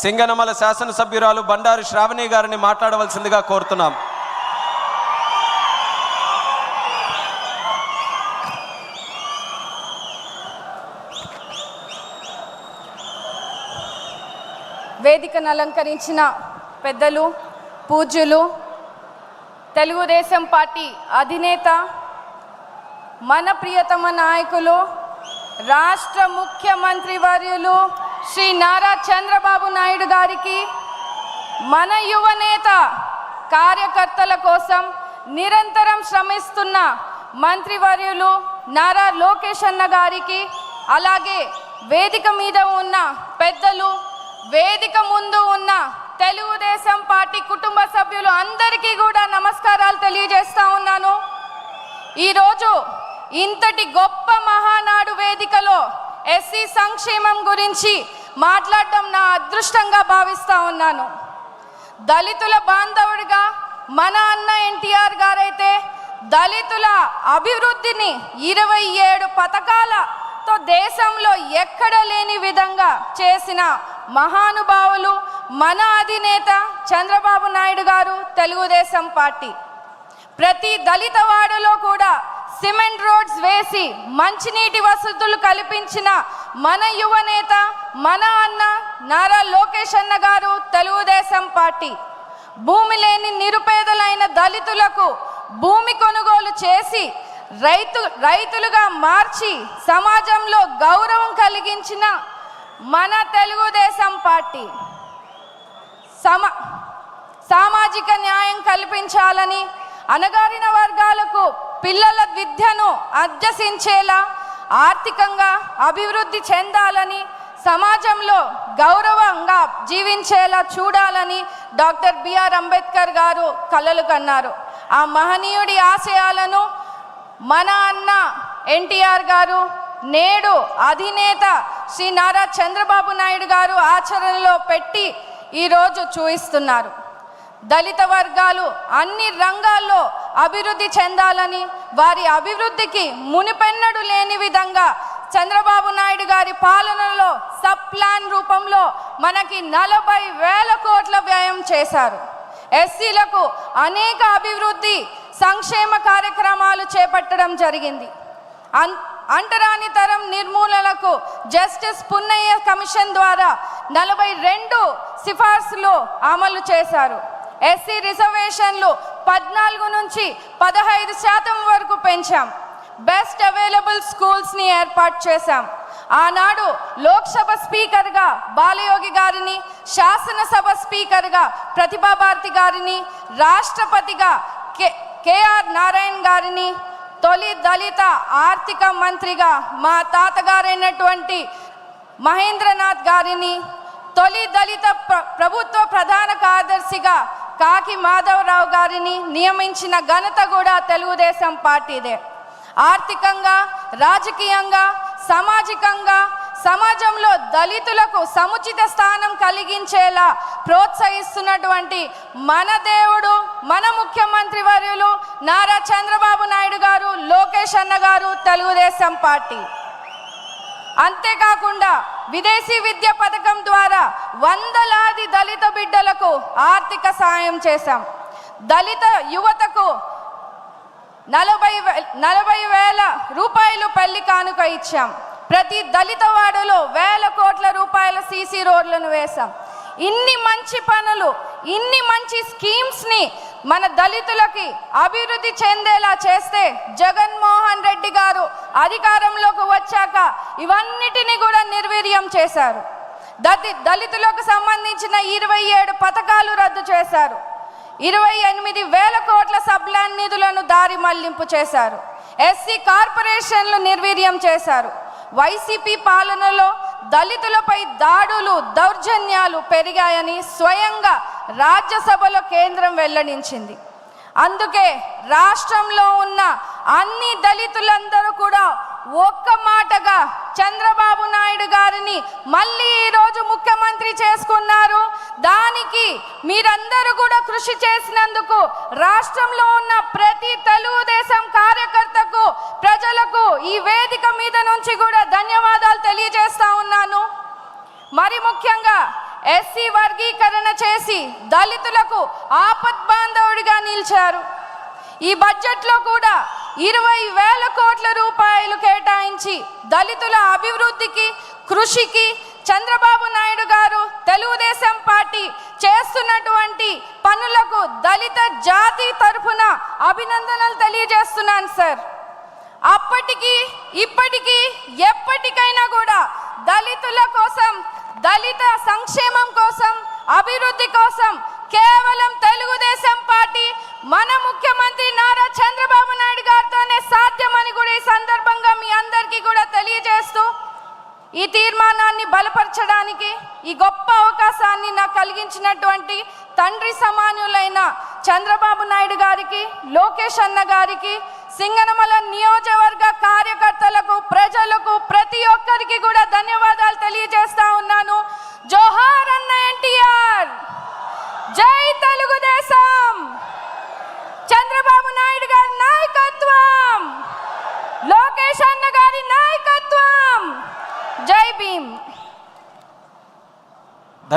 సింగనమల శాసనసభ్యురాలు బండారు శ్రావణి గారిని మాట్లాడవలసిందిగా కోరుతున్నాం. వేదికను అలంకరించిన పెద్దలు, పూజ్యులు, తెలుగుదేశం పార్టీ అధినేత, మన ప్రియతమ నాయకులు, రాష్ట్ర ముఖ్యమంత్రి వర్యులు శ్రీ నారా చంద్రబాబు నాయుడు గారికి, మన యువనేత కార్యకర్తల కోసం నిరంతరం శ్రమిస్తున్న మంత్రివర్యులు నారా లోకేష్ అన్న గారికి, అలాగే వేదిక మీద ఉన్న పెద్దలు, వేదిక ముందు ఉన్న తెలుగుదేశం పార్టీ కుటుంబ సభ్యులు అందరికీ కూడా నమస్కారాలు తెలియజేస్తా ఉన్నాను. ఈరోజు ఇంతటి గొప్ప మహానాడు వేదికలో ఎస్సీ సంక్షేమం గురించి మాట్లాడడం నా అదృష్టంగా భావిస్తా ఉన్నాను. దళితుల బాంధవుడిగా మన అన్న ఎన్టీఆర్ గారైతే దళితుల అభివృద్ధిని 27 పథకాలతో దేశంలో ఎక్కడ లేని విధంగా చేసిన మహానుభావులు మన అధినేత చంద్రబాబు నాయుడు గారు, తెలుగుదేశం పార్టీ. ప్రతి దళిత వాడలో కూడా సిమెంట్ రోడ్స్ వేసి మంచినీటి వసతులు కల్పించిన మన యువనేత, మన అన్న నారా లోకేష్ అన్న గారు, తెలుగుదేశం పార్టీ. భూమి లేని నిరుపేదలైన దళితులకు భూమి కొనుగోలు చేసి రైతులుగా మార్చి సమాజంలో గౌరవం కలిగించిన మన తెలుగుదేశం పార్టీ. సామాజిక న్యాయం కల్పించాలని, అణగారిన వర్గాలకు పిల్లల విద్యను అభ్యసించేలా, ఆర్థికంగా అభివృద్ధి చెందాలని, సమాజంలో గౌరవంగా జీవించేలా చూడాలని డాక్టర్ బిఆర్ అంబేద్కర్ గారు కలలు కన్నారు. ఆ మహనీయుడి ఆశయాలను మన అన్న ఎన్టీఆర్ గారు, నేడు అధినేత శ్రీ నారా చంద్రబాబు నాయుడు గారు ఆచరణలో పెట్టి ఈరోజు చూపిస్తున్నారు. దళిత వర్గాలు అన్ని రంగాల్లో అభివృద్ధి చెందాలని, వారి అభివృద్ధికి మునిపెన్నడు లేని విధంగా చంద్రబాబు నాయుడు గారి పాలనలో సబ్ ప్లాన్ రూపంలో మనకి 40,000 కోట్ల వ్యయం చేశారు. ఎస్సీలకు అనేక అభివృద్ధి సంక్షేమ కార్యక్రమాలు చేపట్టడం జరిగింది. అంటరాని తరం నిర్మూలనకు జస్టిస్ పున్నయ్య కమిషన్ ద్వారా 42 సిఫార్సులు అమలు చేశారు. ఎస్సీ రిజర్వేషన్లు 14 నుంచి 15% వరకు పెంచాం. బెస్ట్ అవైలబుల్ స్కూల్స్ని ఏర్పాటు చేశాం. ఆనాడు లోక్సభ స్పీకర్గా బాలయోగి గారిని, శాసనసభ స్పీకర్గా ప్రతిభాభారతి గారిని, రాష్ట్రపతిగా కేఆర్ నారాయణ్ గారిని, తొలి దళిత ఆర్థిక మంత్రిగా మా తాతగారైనటువంటి మహేంద్రనాథ్ గారిని, తొలి దళిత ప్రభుత్వ ప్రధాన కార్యదర్శిగా కాకి మాధవరావు గారిని నియమించిన ఘనత కూడా తెలుగుదేశం పార్టీదే. ఆర్థికంగా, రాజకీయంగా, సామాజికంగా సమాజంలో దళితులకు సముచిత స్థానం కలిగించేలా ప్రోత్సహిస్తున్నటువంటి మన దేవుడు, మన ముఖ్యమంత్రి వర్యులు నారా చంద్రబాబు నాయుడు గారు, లోకేష్ అన్న గారు, తెలుగుదేశం పార్టీ. అంతేకాకుండా విదేశీ విద్య పథకం ద్వారా వందలాది దళిత బిడ్డలకు ఆర్థిక సాయం చేశాం. దళిత యువతకు 40,000 రూపాయలు పెళ్లి కానుక ఇచ్చాం. ప్రతి దళిత వాడలో 1,000 కోట్ల రూపాయల సీసీ రోడ్లను వేశాం. ఇన్ని మంచి పనులు, ఇన్ని మంచి స్కీమ్స్ని మన దళితులకి అభివృద్ధి చెందేలా చేస్తే జగన్మోహన్ రెడ్డి గారు అధికారంలోకి వచ్చాక ఇవన్నిటినీ కూడా నిర్వీర్యం చేశారు. దళితులకు సంబంధించిన 27 పథకాలు రద్దు చేశారు. 28,000 కోట్ల సబ్లాన్ నిధులను దారి మళ్లింపు చేశారు. ఎస్సీ కార్పొరేషన్లు నిర్వీర్యం చేశారు. వైసీపీ పాలనలో దళితులపై దాడులు, దౌర్జన్యాలు పెరిగాయని స్వయంగా రాజ్యసభలో కేంద్రం వెల్లడించింది. అందుకే రాష్ట్రంలో ఉన్న అన్ని దళితులందరూ కూడా ఒక్క మాటగా చంద్రబాబు నాయుడు గారిని మళ్ళీ ఈరోజు ముఖ్యమంత్రి చేసుకున్నారు. దానికి మీరందరూ కూడా కృషి చేసినందుకు రాష్ట్రంలో ఉన్న ప్రతి తెలుగుదేశం కార్యకర్తకు, ప్రజలకు ఈ వేదిక మీద నుంచి కూడా ధన్యవాదాలు తెలియజేస్తా ఉన్నాను. మరి ముఖ్యంగా ఎస్సీ వర్గీకరణ చేసి దళితులకు ఆపద్బాంధవుడిగా నిలిచారు. ఈ బడ్జెట్లో కూడా 20,000 కోట్ల రూపాయలు కేటాయించి దళితుల అభివృద్ధికి, కృషికి చంద్రబాబు నాయుడు గారు తెలుగుదేశం పార్టీ చేస్తున్నటువంటి పనులకు దళిత జాతి తరఫున అభినందనలు తెలియజేస్తున్నాను సార్. అప్పటికి ఇప్పటికీ ఎప్పటికైనా కూడా దళితుల కోసం, దళిత సంక్షేమం కోసం, అభివృద్ధి కోసం కేవలం తెలుగుదేశం పార్టీ మన ముఖ్యమంత్రి నారా చంద్రబాబు నాయుడు గారితోనే సాధ్యమని కూడా ఈ సందర్భంగా మీ అందరికీ కూడా తెలియజేస్తూ, ఈ తీర్మానాన్ని బలపరచడానికి ఈ గొప్ప అవకాశాన్ని నాకు కలిగించినటువంటి తండ్రి సమానులైన చంద్రబాబు నాయుడు గారికి, లోకేష్ అన్న గారికి, సింగనమల నియోజకవర్గ కార్యకర్తలకు, ప్రజలకు, ప్రతి ఒక్కరికి కూడా ధన్యవాదాలు తెలియజేస్తా ఉన్నాను. జోహార్ అన్న ఎన్టీఆర్, జై తెలుగుదేశం, చంద్రబాబు నాయుడు గారి నాయకత్వం, లోకేష్ అన్న గారి నాయకత్వం, జై భీమ్.